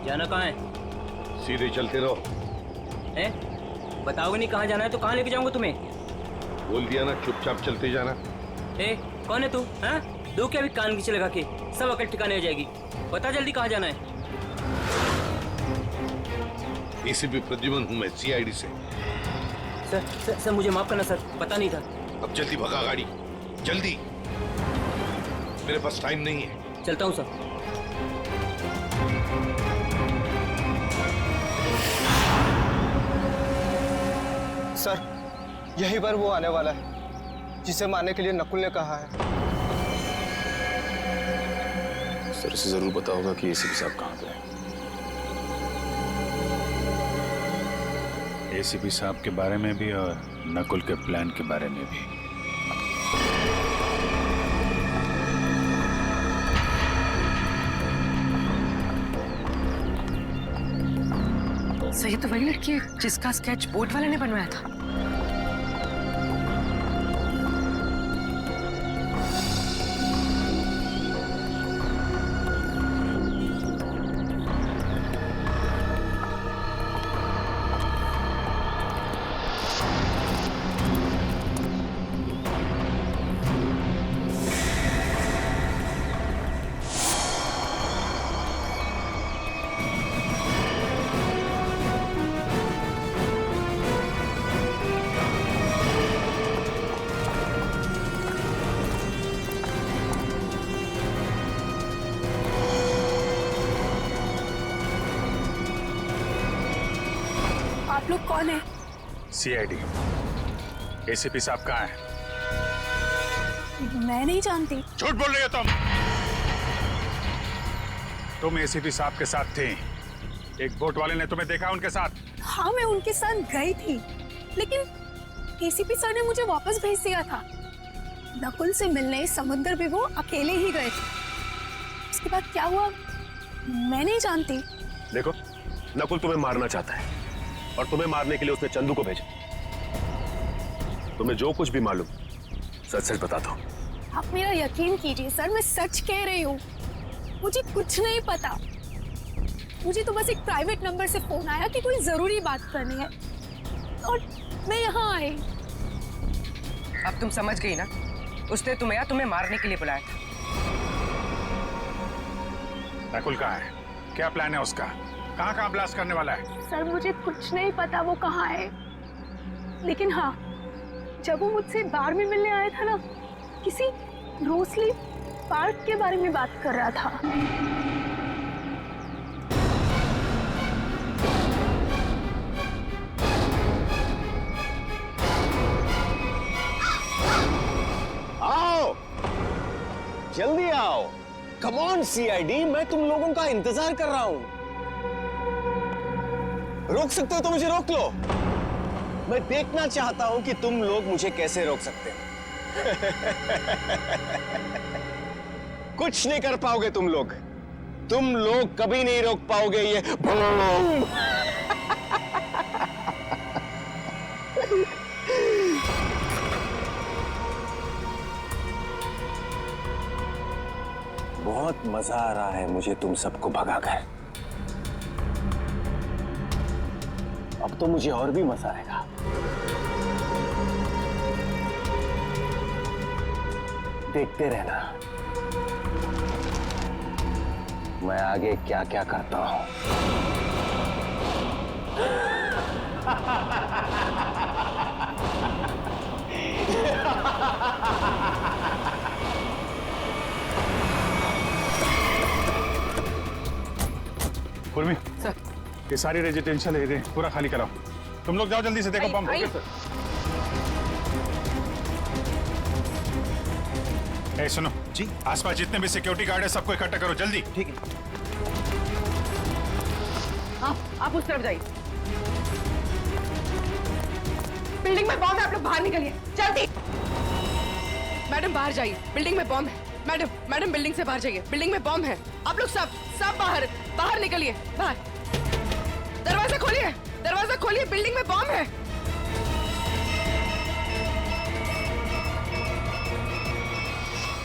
जाना कहाँ है? सीधे चलते रहो। बताओगे नहीं कहाँ जाना है तो कहाँ लेके जाऊंगा तुम्हें? बोल दिया ना, चुपचाप चलते जाना। कौन है तू? हाँ, दो क्या भी कान खींचे लगा के, सब अकल ठिकाने आ जाएगी। बता जल्दी कहाँ जाना है? एसीपी प्रद्युमन हूँ मैं, सीआईडी से। सर मुझे माफ करना सर, पता नहीं था। अब जल्दी भगा गाड़ी, जल्दी, मेरे पास टाइम नहीं है। चलता हूँ सर। सर, यही बार वो आने वाला है जिसे मारने के लिए नकुल ने कहा है। सर इसे जरूर पता होगा कि एसीपी साहब कहाँ पे हैं। एसीपी साहब के बारे में भी और नकुल के प्लान के बारे में भी। सही तो वही लड़की है जिसका स्केच बोर्ड वाले ने बनवाया था। आप लोग कौन है? सीआईडी। एसीपी साहब कहाँ हैं? मैं नहीं जानती। झूठ बोल रही हो तुम एसीपी साहब के साथ थी। एक बोट वाले ने तुम्हें देखा उनके साथ? हाँ, मैं उनके साथ गई थी, लेकिन एसीपी सर ने मुझे वापस भेज दिया था। नकुल से मिलने समुद्र भी वो अकेले ही गए थे। उसके बाद क्या हुआ मैं नहीं जानती। देखो, नकुल तुम्हें मारना चाहता है और तुम्हें मारने के लिए उसने चंदू को भेजा। तुम्हें जो कुछ भी मालूम सच सच बता दो। आप मेरा यकीन कीजिए सर, मैं सच कह रही हूँ। मुझे कुछ नहीं पता। मुझे तो बस एक प्राइवेट नंबर से फोन आया कि कोई जरूरी बात करनी है और मैं यहाँ आई। अब तुम समझ गई ना, उसने तुम्हें मारने के लिए बुलाया था। नकुल कहाँ है? क्या प्लान है उसका? कहाँ ब्लास्ट करने वाला है? सर मुझे कुछ नहीं पता वो कहाँ है, लेकिन हाँ, जब वो मुझसे बार में मिलने आया था ना, किसी रोसली पार्क के बारे में बात कर रहा था। आओ, जल्दी आओ। कम ऑन सीआईडी, मैं तुम लोगों का इंतजार कर रहा हूं। रोक सकते हो तो मुझे रोक लो। मैं देखना चाहता हूं कि तुम लोग मुझे कैसे रोक सकते हो। कुछ नहीं कर पाओगे तुम लोग कभी नहीं रोक पाओगे ये बूम। बहुत मजा आ रहा है मुझे तुम सबको भगाकर। अब तो मुझे और भी मजा आएगा। देखते रहना मैं आगे क्या क्या करता हूं। उर्मी, सर, ये सारी रेजिडेंशियल एरिया पूरा खाली कराओ। तुम लोग जाओ जल्दी से, देखो बम। ए सुनो जी, आसपास जितने भी सिक्योरिटी गार्ड है सबको इकट्ठा करो जल्दी। ठीक है। हाँ, आप उस तरफ जाइए। बिल्डिंग में बॉम्ब है, आप लोग बाहर निकलिए जल्दी। मैडम बाहर जाइए, बिल्डिंग में बॉम्ब है। मैडम बिल्डिंग से बाहर जाइए, बिल्डिंग में बॉम्ब है। आप लोग सब बाहर निकलिए। बाहर दरवाजा खोलिए, बिल्डिंग में बॉम्ब है।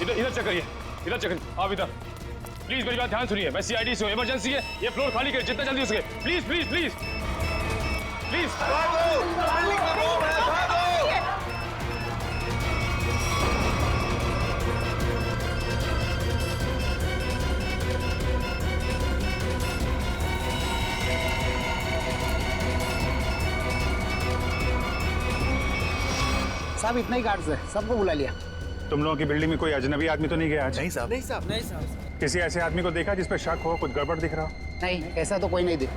इधर चेक करिए, आप इधर प्लीज मेरी बात ध्यान सुनिए, मैं सीआईडी से हूँ, इमरजेंसी है, ये फ्लोर खाली करिए जितना जल्दी हो सके, प्लीज प्लीज प्लीज प्लीज। साहब इतना ही गार्ड्स है, सबको बुला लिया। तुम लोगों की बिल्डिंग में कोई अजनबी आदमी तो नहीं गया आज? नहीं साहब, नहीं साहब, नहीं साहब, किसी ऐसे आदमी को देखा जिस पे शक हो, कुछ गड़बड़ दिख रहा हो? नहीं, ऐसा तो कोई नहीं दिख।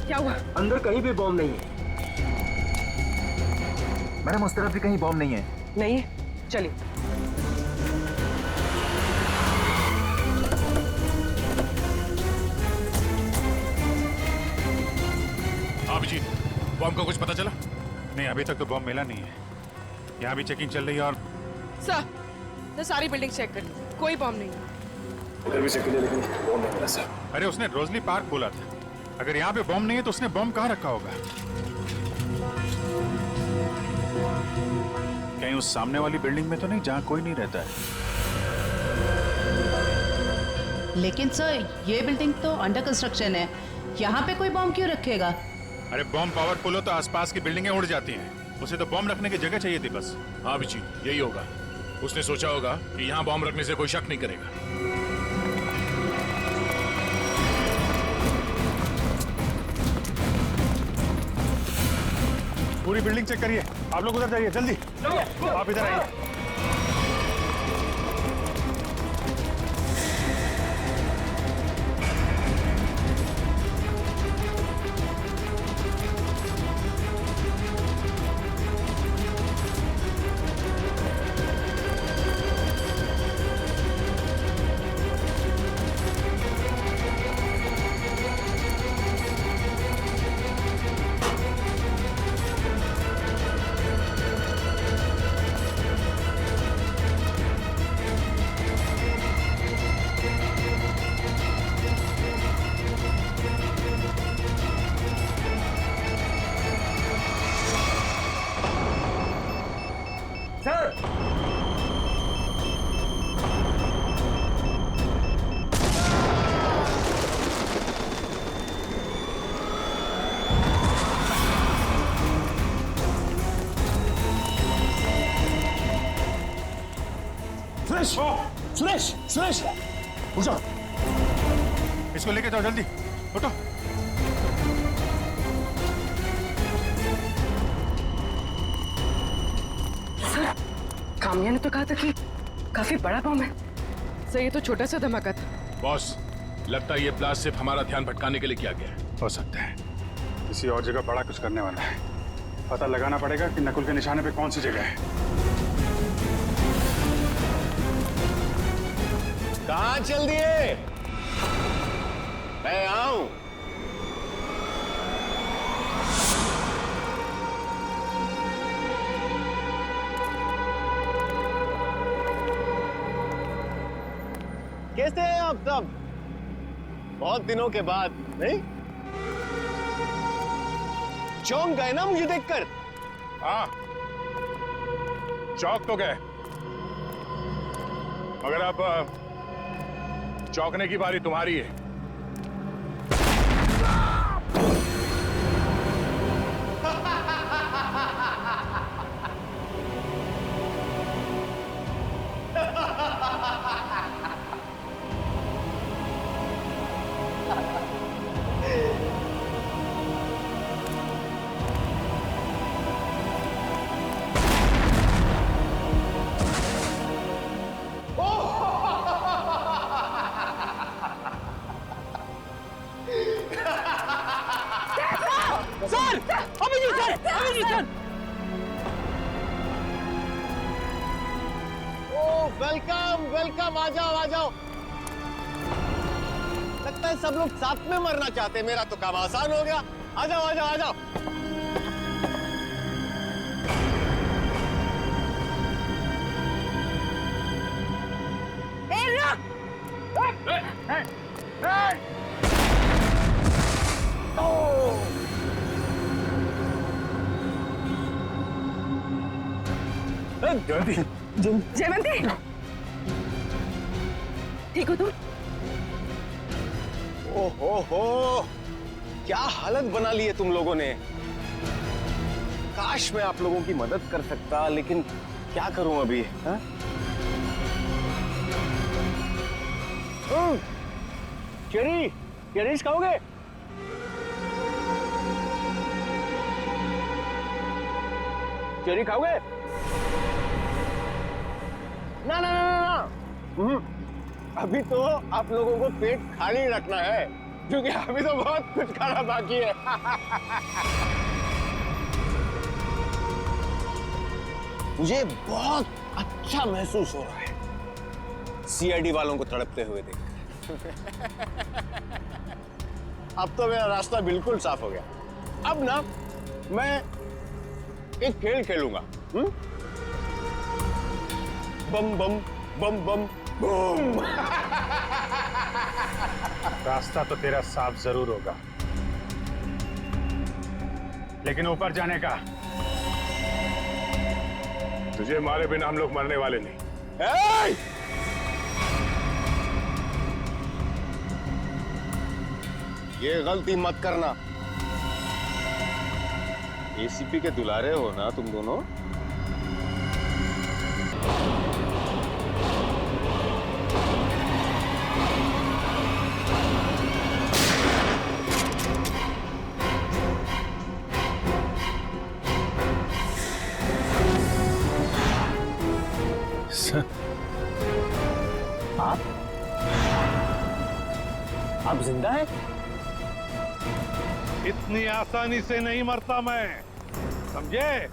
क्या हुआ? अंदर कहीं भी बॉम्ब नहीं है मैडम, उस तरफ भी कहीं बॉम्ब नहीं है। नहीं है, चलिए। अभिजीत, बॉम्ब का कुछ पता चला? नहीं, अभी तक तो बॉम्ब मिला नहीं है। यहाँ भी चेकिंग चल रही है और सर सारी बिल्डिंग चेक कर ली, कोई बॉम्ब नहीं है। इधर भी चेक किया लेकिन बॉम्ब नहीं मिला सर। अरे उसने रोजली पार्क बोला था, अगर यहाँ पे बॉम्ब नहीं है तो उसने बॉम्ब कहाँ रखा होगा? कहीं उस सामने वाली बिल्डिंग में तो नहीं जहाँ कोई नहीं रहता है? लेकिन सर ये बिल्डिंग तो अंडर कंस्ट्रक्शन है, यहाँ पे कोई बॉम्ब क्यों रखेगा? अरे बॉम्ब पावरफुल हो तो आसपास की बिल्डिंगें उड़ जाती हैं, उसे तो बॉम्ब रखने की जगह चाहिए थी बस। हाँ बिची, यही होगा। उसने सोचा होगा कि यहाँ बॉम्ब रखने से कोई शक नहीं करेगा। पूरी बिल्डिंग चेक करिए, आप लोग उधर जाइए जल्दी, आप इधर आइए। सुरेश, सुरेश, उठ जाओ। इसको लेके जाओ जल्दी, उठो। सर काम्या ने तो कहा था कि काफी बड़ा बॉम्ब है। सर ये तो छोटा सा धमाका था। बॉस, लगता है ये ब्लास्ट सिर्फ हमारा ध्यान भटकाने के लिए किया गया है। हो सकता है किसी और जगह बड़ा कुछ करने वाला है। पता लगाना पड़ेगा कि नकुल के निशाने पे कौन सी जगह है। कहाँ चल दिए? मैं आऊं। कैसे हैं आप सब? बहुत दिनों के बाद, नहीं? चौंक गए ना मुझे देखकर? हाँ, चौक तो गए, मगर अब चौंकने की बारी तुम्हारी है। वेलकम वेलकम, आ जाओ आ जाओ। लगता है सब लोग साथ में मरना चाहते हैं, मेरा तो काम आसान हो गया। आ जाओ आ जाओ आ जाओ। जयवंती, ठीक हो तुम? ओहो, क्या हालत बना ली है तुम लोगों ने। काश मैं आप लोगों की मदद कर सकता, लेकिन क्या करूं अभी। हाँ? चेरीज खाओगे? चेरी खाओगे? ना ना ना ना, अभी तो आप लोगों को पेट खाली रखना है, क्योंकि अभी तो बहुत कुछ खाना बाकी है। मुझे बहुत अच्छा महसूस हो रहा है सीआईडी वालों को तड़पते हुए देख। अब तो मेरा रास्ता बिल्कुल साफ हो गया। अब ना मैं एक खेल खेलूंगा। बम बम बम बम बूम। रास्ता तो तेरा साफ जरूर होगा, लेकिन ऊपर जाने का तुझे मारे बिना हम लोग मरने वाले नहीं। ये गलती मत करना। एसीपी के दुलारे हो ना तुम दोनों। आप जिंदा हैं? इतनी आसानी से नहीं मरता मैं, समझे?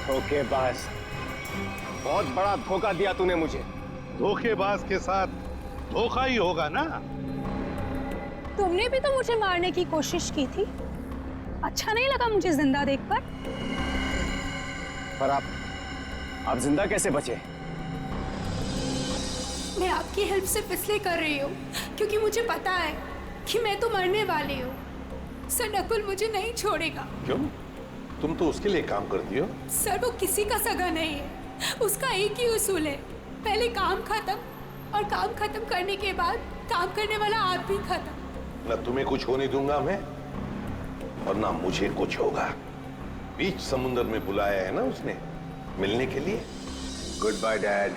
धोखेबाज, बहुत बड़ा धोखा दिया तूने मुझे। धोखेबाज के साथ धोखा ही होगा ना। तुमने भी तो मुझे मारने की कोशिश की थी। अच्छा नहीं लगा मुझे जिंदा देखकर। पर आप जिंदा कैसे बचे? मैं आपकी हेल्प सिर्फ इसलिए कर रही हूँ क्योंकि मुझे पता है कि मैं तो मरने वाली हूँ। सर नकुल मुझे नहीं छोड़ेगा। क्यों? तुम तो उसके लिए काम करती हो। सर वो किसी का सगा नहीं है, उसका एक ही उसूल है, पहले काम खत्म और काम खत्म करने के बाद काम करने वाला आदमी खत्म। ना तुम्हें कुछ होने दूंगा मैं, और ना मुझे कुछ होगा। बीच समुद्र में बुलाया है ना उसने मिलने के लिए। Good bye dad.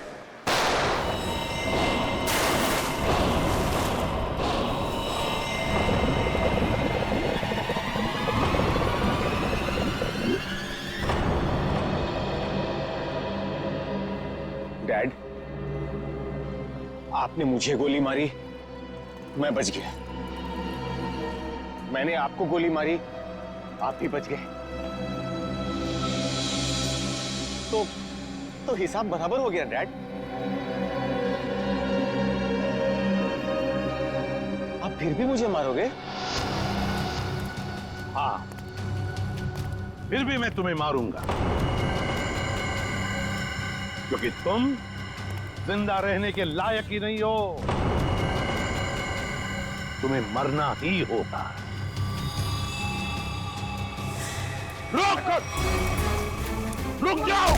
डैड, आपने मुझे गोली मारी, मैं बच गया। मैंने आपको गोली मारी, आप भी बच गए। तो हिसाब बराबर हो गया डैड। आप फिर भी मुझे मारोगे? हाँ, फिर भी मैं तुम्हें मारूंगा, क्योंकि तुम जिंदा रहने के लायक ही नहीं हो। तुम्हें मरना ही होगा। रुक जाओ!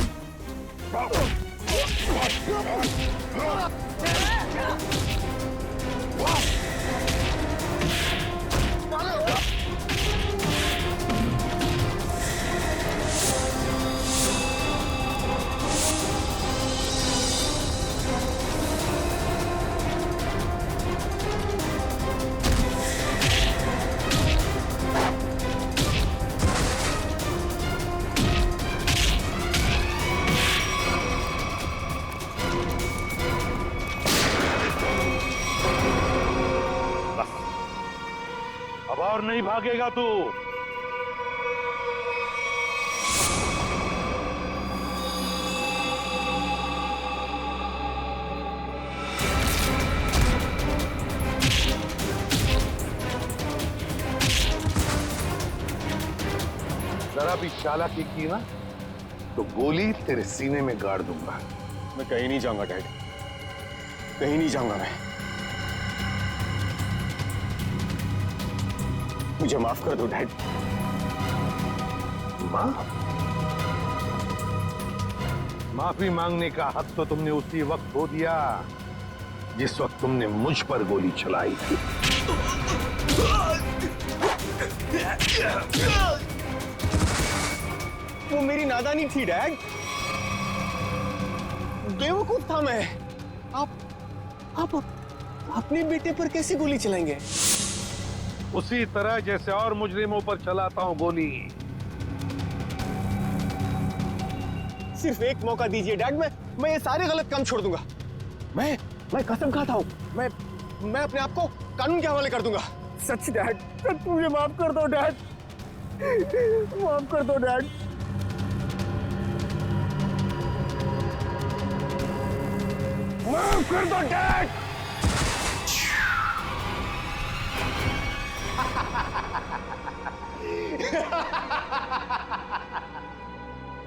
अब और नहीं भागेगा तू। जरा भी चालाकी की ना तो गोली तेरे सीने में गाड़ दूंगा। मैं कहीं नहीं जाऊंगा डैड, कहीं नहीं जाऊंगा मैं। मुझे माफ कर दो डैड। माफी मांगने का हक तो तुमने उसी वक्त खो दिया जिस वक्त तुमने मुझ पर गोली चलाई थी। वो मेरी नादानी थी डैड, बेवकूफ था मैं। आप अपने बेटे पर कैसे गोली चलाएंगे? उसी तरह जैसे और मुजरिमों पर चलाता हूं गोली। सिर्फ एक मौका दीजिए डैड, मैं ये सारे गलत काम छोड़ दूंगा। मैं कसम खाता हूं, मैं अपने आप को कानून के हवाले कर दूंगा। सच डैड, सच मुझे माफ कर दो डैड, माफ कर दो डैड। माफ कर दो डैड।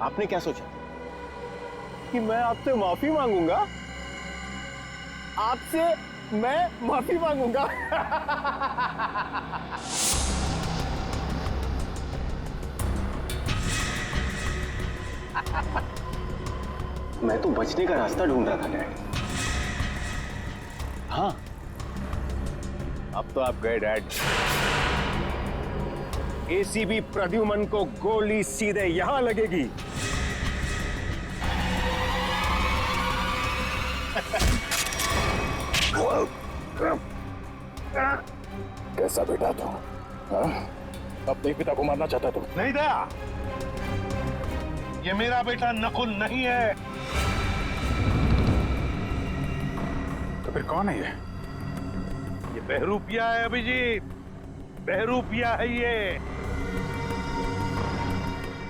आपने क्या सोचा कि मैं आपसे माफी मांगूंगा? आपसे मैं माफी मांगूंगा? मैं तो बचने का रास्ता ढूंढ रहा था डैड। हाँ, अब तो आप गए डैड। एसीपी प्रद्युमन को गोली सीधे यहां लगेगी। कैसा बेटा तू? अपने पिता को मारना चाहता तू? नहीं दया, ये मेरा बेटा नकुल नहीं है। तो फिर कौन है ये बहरूपिया है अभिजीत, बहरूपिया है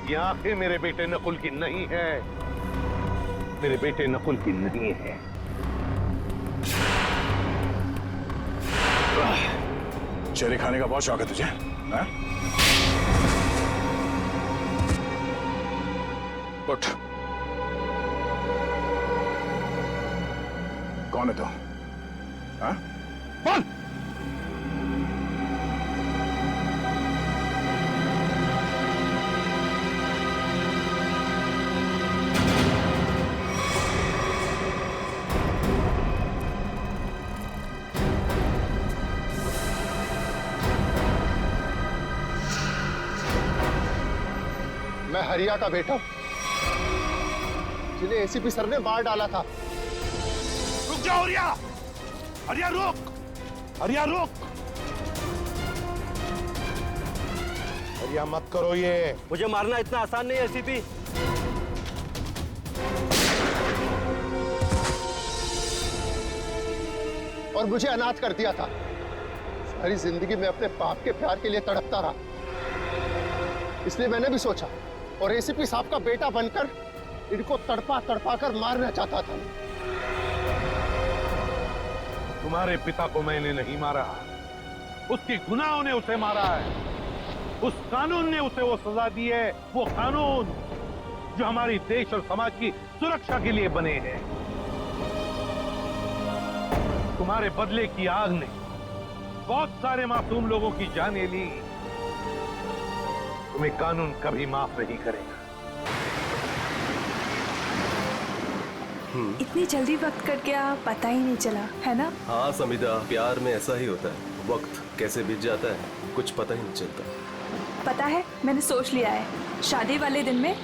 ये आंखें मेरे बेटे नकुल की नहीं है, मेरे बेटे नकुल की नहीं है। चेहरे खाने का बहुत शौक है तुझे, हाँ? उठ। कौन है तू? हाँ? बोल। मैं हरिया का बेटा, जिन्हें एसीपी सर ने मार डाला था। रुक जाओ हरिया, हरिया रुक, हरिया रुक, हरिया मत करो ये। मुझे मारना इतना आसान नहीं है एसीपी। और मुझे अनाथ कर दिया था। सारी जिंदगी में अपने बाप के प्यार के लिए तड़पता रहा, इसलिए मैंने भी सोचा और एसीपी साहब का बेटा बनकर इनको तड़पा तड़पा कर मारना चाहता था। तुम्हारे पिता को मैंने नहीं मारा, उसके गुनाहों ने उसे मारा है। उस कानून ने उसे वो सजा दी है, वो कानून जो हमारी देश और समाज की सुरक्षा के लिए बने हैं। तुम्हारे बदले की आग ने बहुत सारे मासूम लोगों की जानें ली। तुम्हें कानून कभी माफ नहीं करेगा। इतनी जल्दी वक्त कट गया, पता ही नहीं चला, है ना? हाँ समिधा, प्यार में ऐसा ही होता है, वक्त कैसे बीत जाता है कुछ पता ही नहीं चलता। पता है, मैंने सोच लिया है, शादी वाले दिन में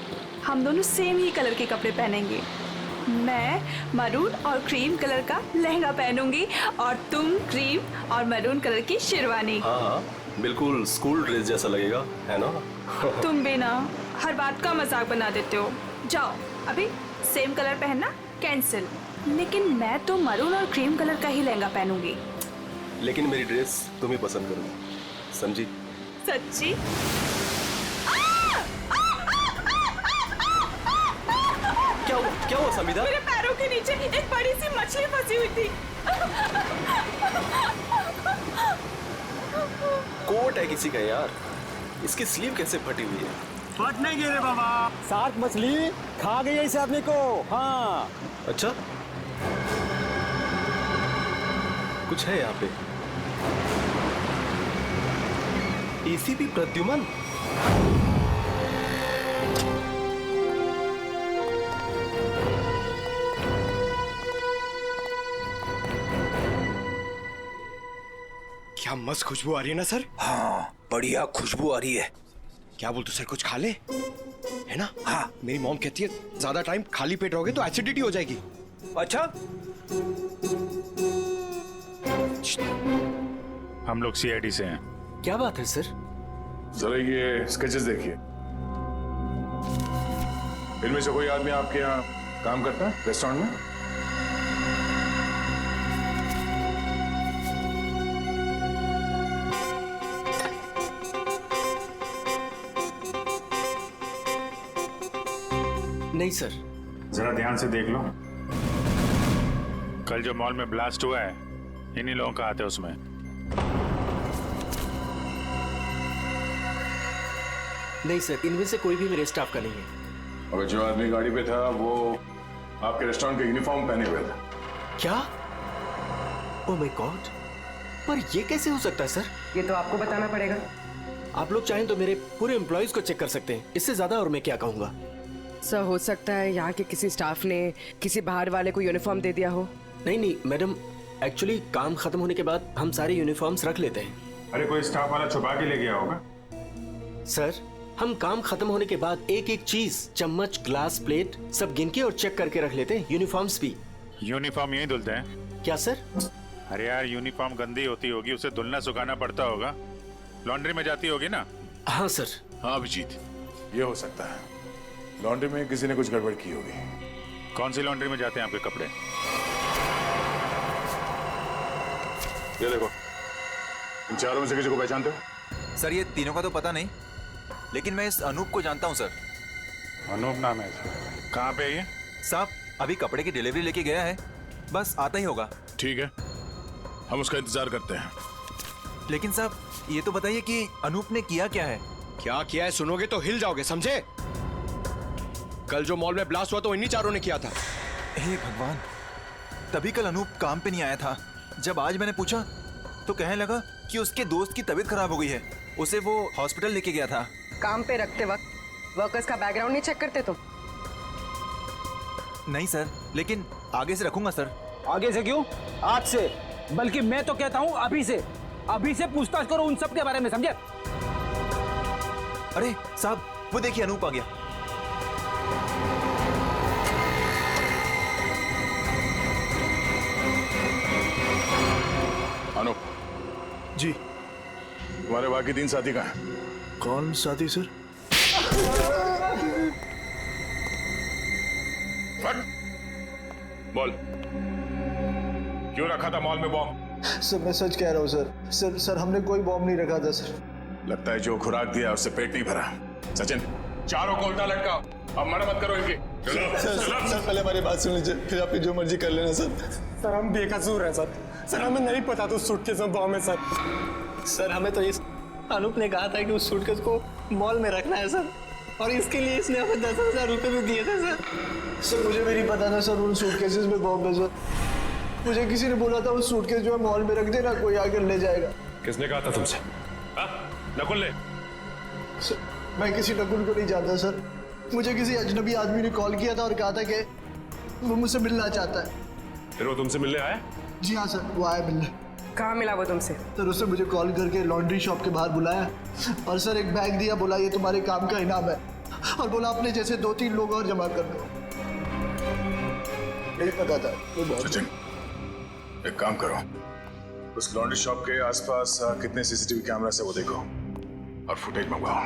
हम दोनों सेम ही कलर के कपड़े पहनेंगे। मैं मरून और क्रीम कलर का लहंगा पहनूंगी और तुम क्रीम और मरून कलर की शेरवानी। हाँ हाँ, बिल्कुल स्कूल ड्रेस जैसा लगेगा, है ना? तुम भी ना हर बात का मजाक बना देते हो। जाओ, अभी सेम कलर पहनना कैंसिल। लेकिन मैं तो मरून और क्रीम कलर का ही लहंगा पहनूंगी। लेकिन मेरी ड्रेस तुम ही पसंद करोगी, समझी? सच्ची? क्या हुआ समिधा? मेरे पैरों के नीचे एक बड़ी सी मछली फंसी हुई थी। कोट है किसी का यार, इसकी स्लीव कैसे फटी हुई है? फट नहीं गए रे बाबा। शार्क मछली खा गई है इस आदमी को। हाँ अच्छा, कुछ है यहाँ पे। एसीपी प्रद्युमन। क्या मस्त खुशबू आ रही है ना सर। हाँ बढ़िया खुशबू आ रही है। क्या बोलते सर, कुछ खा ले, है ना। हाँ मेरी मॉम कहती है ज्यादा टाइम खाली पेट रहोगे तो एसिडिटी हो जाएगी। अच्छा, हम लोग सीआईडी से हैं। क्या बात है सर। जरा ये स्केचेस देखिए। इनमें से कोई आदमी आपके यहाँ काम करता है रेस्टोरेंट में? नहीं सर। जरा ध्यान से देख लो। कल जो मॉल में ब्लास्ट हुआ है, इन्हीं लोगों का हाथ है उसमें। नहीं सर, इनमें से कोई भी मेरे स्टाफ का नहीं है। और जो आदमी गाड़ी पे था वो आपके रेस्टोरेंट का यूनिफॉर्म पहने हुए था। क्या? ओह माय गॉड, पर ये कैसे हो सकता है सर? ये तो आपको बताना पड़ेगा। आप लोग चाहें तो मेरे पूरे एम्प्लॉइज को चेक कर सकते हैं, इससे ज्यादा और मैं क्या कहूँगा। सर हो सकता है यहाँ के किसी स्टाफ ने किसी बाहर वाले को यूनिफॉर्म दे दिया हो। नहीं मैडम, एक्चुअली काम खत्म होने के बाद हम सारे यूनिफॉर्म्स रख लेते हैं। अरे कोई स्टाफ वाला छुपा के ले गया होगा। सर हम काम खत्म होने के बाद एक एक चीज, चम्मच, ग्लास, प्लेट सब गिन के और चेक करके रख लेते हैं। यूनिफॉर्म्स भी। यूनिफॉर्म यही धुलते हैं क्या सर? अरे यार यूनिफॉर्म गंदी होती होगी, उसे धुलना सुखाना पड़ता होगा, लॉन्ड्री में जाती होगी ना। हाँ सर। हाँ अभिजीत, ये हो सकता है लॉन्ड्री में किसी ने कुछ गड़बड़ की होगी। कौन सी लॉन्ड्री में जाते हैं आपके कपड़े? ये देखो, इन चारों में से किसी को पहचानते हो? सर ये तीनों का तो पता नहीं, लेकिन मैं इस अनूप को जानता हूं सर। अनूप नाम है इसका। कहाँ पे है ये? साहब अभी कपड़े की डिलीवरी लेके गया है, बस आता ही होगा। ठीक है, हम उसका इंतजार करते हैं। लेकिन साहब ये तो बताइए कि अनूप ने किया क्या है? क्या किया है सुनोगे तो हिल जाओगे, समझे? कल जो मॉल में ब्लास्ट हुआ तो इन्हीं चारों ने किया था। हे भगवान, तभी कल अनूप काम पे नहीं आया था। जब आज मैंने पूछा तो कहने लगा कि उसके दोस्त की तबीयत खराब हो गई है, उसे वो हॉस्पिटल लेके गया था। काम पे रखते वक्त वर्कर्स का बैकग्राउंड नहीं चेक करते तुम? नहीं सर, लेकिन आगे से रखूंगा सर। आगे से क्यों, आज से। बल्कि मैं तो कहता हूँ अभी से पूछताछ करो उन सब के बारे में, समझे? अरे साहब वो देखिए अनूप आ गया। अनूप जी। तुम्हारे बाकी 3 साथी कहाँ हैं? कौन साथी सर? फट, बोल, क्यों रखा था मॉल में बॉम्ब? सर मैं सच कह रहा हूँ सर। सर हमने कोई बॉम्ब नहीं रखा था सर। लगता है जो खुराक दिया उससे पेट नहीं भरा। सचिन, चारों को उल्टा लटकाओ, अब मना मत करो इनकी। सर पहले हमारी बात सुन लीजिए, फिर आप जो मर्जी कर लेना सर। सर हम बेकसूर हैं सर। सर हमें नहीं पता था उस सूटकेस में बॉम्ब है सर। सर हमें तो इस अनूप ने कहा था कि उस सूटकेस को मॉल में रखना है सर, और इसके लिए इसने हमें 10,000 रुपए भी दिए थे सर। सर मुझे भी नहीं पता था सर उन सूटकेसेस में बॉम्ब है सर। मुझे किसी ने बोला था उस सूटकेस जो है मॉल में रख देना, कोई आकर ले जाएगा। किसने कहा था तुमसे? नकुल ने? सर मैं किसी नकुल को नहीं जानता सर। मुझे किसी अजनबी आदमी ने कॉल किया था और कहा था कि वो मुझसे मिलना चाहता है। फिर वो तुमसे मिलने आया? जी हाँ सर, वो आया मिलने। कहाँ मिला वो तुमसे? सर उसने मुझे कॉल करके लॉन्ड्री शॉप के बाहर बुलाया और सर एक बैग दिया, बोला ये तुम्हारे काम का इनाम है, और बोला अपने जैसे 2-3 लोग और जमा कर दो। नहीं पता था वो बहुत। सचिन एक काम करो, उस लॉन्ड्री शॉप के आसपास कितने सीसीटीवी कैमरा से वो देखो और फुटेज मंगवाओ।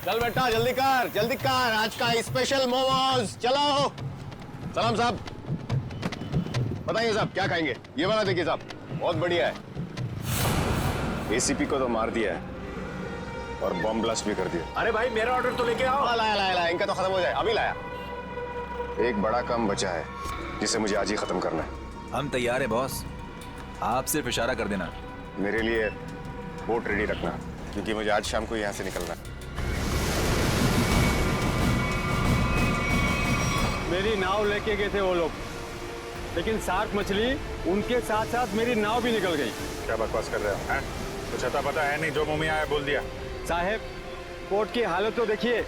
चल बेटा जल्दी कर, आज का स्पेशल मोमोज। चलो सलाम साहब, बताइए साहब क्या खाएंगे? ये वाला देखिए साहब, बहुत बढ़िया है। एसीपी को तो मार दिया है और बॉम्ब ब्लास्ट भी कर दिया। अरे भाई मेरा ऑर्डर तो लेके आओ। लाया, इनका तो खत्म हो जाए, अभी लाया। एक बड़ा काम बचा है जिसे मुझे आज ही खत्म करना है। हम तैयार है बॉस। आप सिर्फ इशारा कर देना। मेरे लिए बोट रेडी रखना, क्योंकि मुझे आज शाम को यहाँ से निकलना है। मेरी नाव लेके गए थे वो लोग, लेकिन शार्क मछली उनके साथ साथ मेरी नाव भी निकल गई। क्या बकवास कर रहे हो हैं? कुछ अता पता है नहीं, जो मुंह में आया बोल दिया। साहब, बोट की हालत तो देखिए,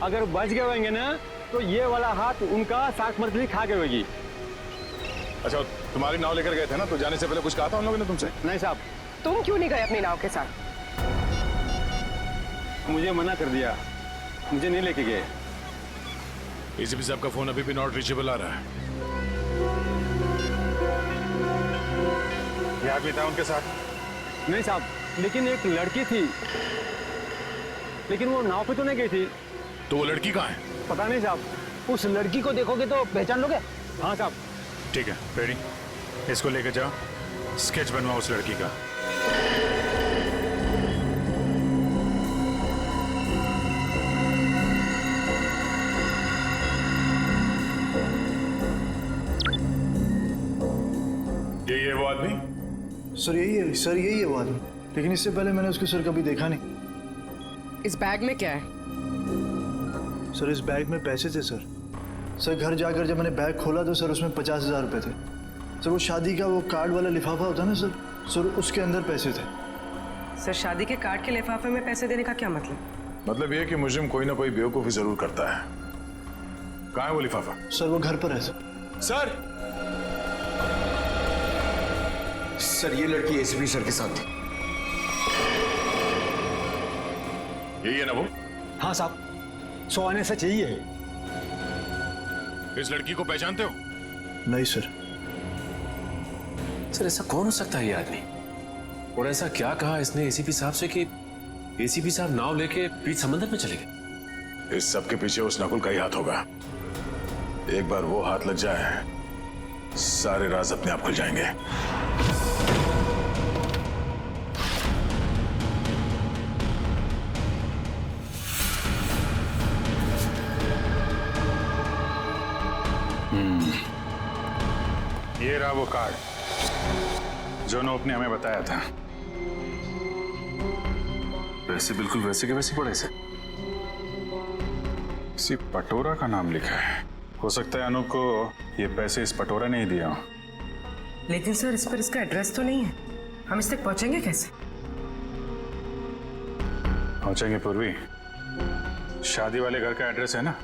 अगर बच गए होंगे ना तो ये वाला हाथ उनका शार्क मछली खा गई होगी। अच्छा, तुम्हारी नाव लेकर गए थे ना, तो जाने से पहले कुछ कहा था उन लोगों ने तुमसे? नहीं साहब, तुम क्यों नहीं गए अपनी नाव के साथ? मुझे मना कर दिया, मुझे नहीं लेके गए। एसीपी साहब का फोन अभी भी नॉट रीचेबल आ रहा है। ये आदमी था उनके साथ? नहीं साहब, लेकिन एक लड़की थी, लेकिन वो नाव पे तो नहीं गई थी। तो वो लड़की कहाँ है? पता नहीं साहब। उस लड़की को देखोगे तो पहचान लोगे? हाँ साहब। ठीक है, रेडी, इसको लेकर जाओ, स्केच बनवाओ उस लड़की का। ये वो आदमी? सर यही है, सर यही है वो आदमी, लेकिन इससे पहले मैंने उसको सर कभी देखा नहीं। इस बैग में क्या है? सर इस बैग में पैसे थे सर। सर घर जाकर जब मैंने बैग खोला तो सर उसमें 50,000 रुपए थे। सर वो शादी का वो कार्ड वाला लिफाफा होता है ना सर, उसके अंदर पैसे थे। सर शादी के कार्ड के लिफाफे में पैसे देने का क्या मतलब? मतलब ये कि मुझे कोई ना कोई बेवकूफी जरूर करता है। कहाँ है वो लिफाफा? सर वो घर पर है सर। सर ये लड़की एसीपी सर के साथ थी। यही है ना वो? हाँ साहब, 100 आने सच यही है। इस लड़की को पहचानते हो? नहीं सर। सर ऐसा कौन हो सकता है ये आदमी? और ऐसा क्या कहा इसने एसीपी साहब से कि एसीपी साहब नाव लेके बीच समंदर में चले गए? इस सब के पीछे उस नकुल का ही हाथ होगा। एक बार वो हाथ लग जाए, सारे राज अपने आप खुल जाएंगे। ये रहा वो कार्ड जो नोप ने हमें बताया था। वैसे बिल्कुल वैसे के वैसे पड़े से। किसी पटोरा का नाम लिखा है। हो सकता है अनूप को ये पैसे इस पटोरा ने ही दिया हो। लेकिन सर इस पर इसका एड्रेस तो नहीं है, हम इस तक पहुंचेंगे कैसे? पहुंचेंगे पूर्वी, शादी वाले घर का एड्रेस है ना।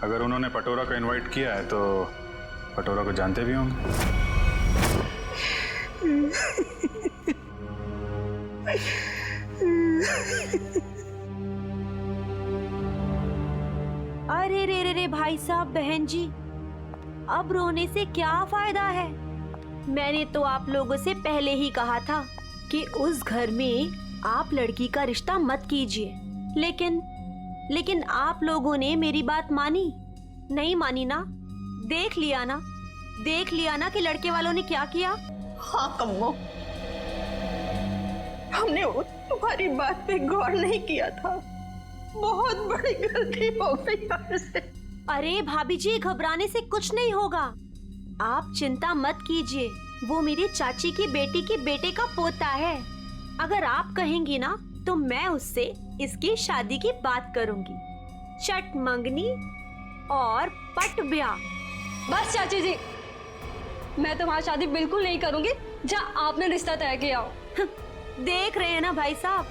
अगर उन्होंने पटोरा को इनवाइट किया है तो पटोरा को जानते भी होंगे। अरे रे रे रे भाई साहब, बहन जी, अब रोने से क्या फायदा है? मैंने तो आप लोगों से पहले ही कहा था कि उस घर में आप लड़की का रिश्ता मत कीजिए, लेकिन आप लोगों ने मेरी बात मानी नहीं? मानी ना? देख लिया ना कि लड़के वालों ने क्या किया? हाँ कम्मो, हमने वो तुम्हारी बात पे गौर नहीं किया था। बहुत बड़ी गलती हो गई हमसे। अरे भाभी जी, घबराने से कुछ नहीं होगा, आप चिंता मत कीजिए। वो मेरी चाची की बेटी के बेटे का पोता है। अगर आप कहेंगी ना तो मैं उससे इसकी शादी की बात करूंगी। चट मंगनी और पट ब्याह। बस चाची जी, मैं तुम्हारी शादी बिल्कुल नहीं करूंगी जहाँ आपने रिश्ता तय किया हो। देख रहे हैं ना भाई साहब,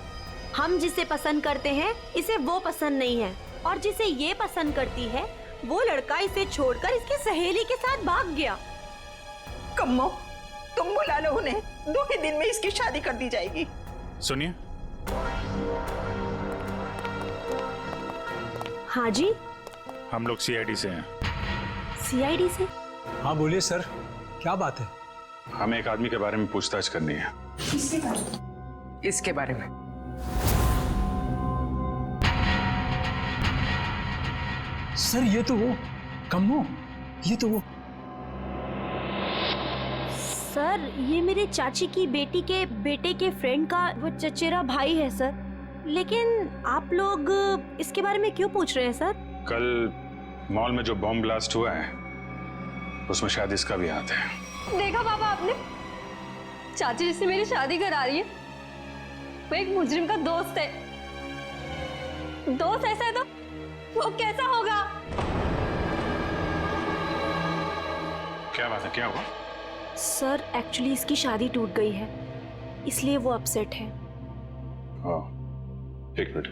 हम जिसे पसंद करते हैं इसे वो पसंद नहीं है, और जिसे ये पसंद करती है वो लड़का इसे छोड़कर इसकी सहेली के साथ भाग गया। कम्मो, तुम बुला लो उन्हें, 2 ही दिन में इसकी शादी कर दी जाएगी। सुनिए। हाँ जी, हम लोग सीआईडी से हैं। सीआईडी से? हाँ बोलिए सर, क्या बात है? हमें एक आदमी के बारे में पूछताछ करनी है। इसके बारे में? सर ये तो वो कम्मो, ये तो वो। सर ये मेरे चाची की बेटी के बेटे के फ्रेंड का वो चचेरा भाई है सर। लेकिन आप लोग इसके बारे में क्यों पूछ रहे हैं सर? कल मॉल में जो बॉम्ब ब्लास्ट हुआ है उसमें शायद इसका भी हाथ है। देखा पापा आपने, चाची जिससे मेरी शादी करा रही है वो एक मुजरिम का दोस्त है। दोस्त ऐसा है तो वो कैसा होगा? क्या बात है, क्या हुआ? सर एक्चुअली इसकी शादी टूट गई है, इसलिए वो अपसेट है। हाँ, एक मिनट।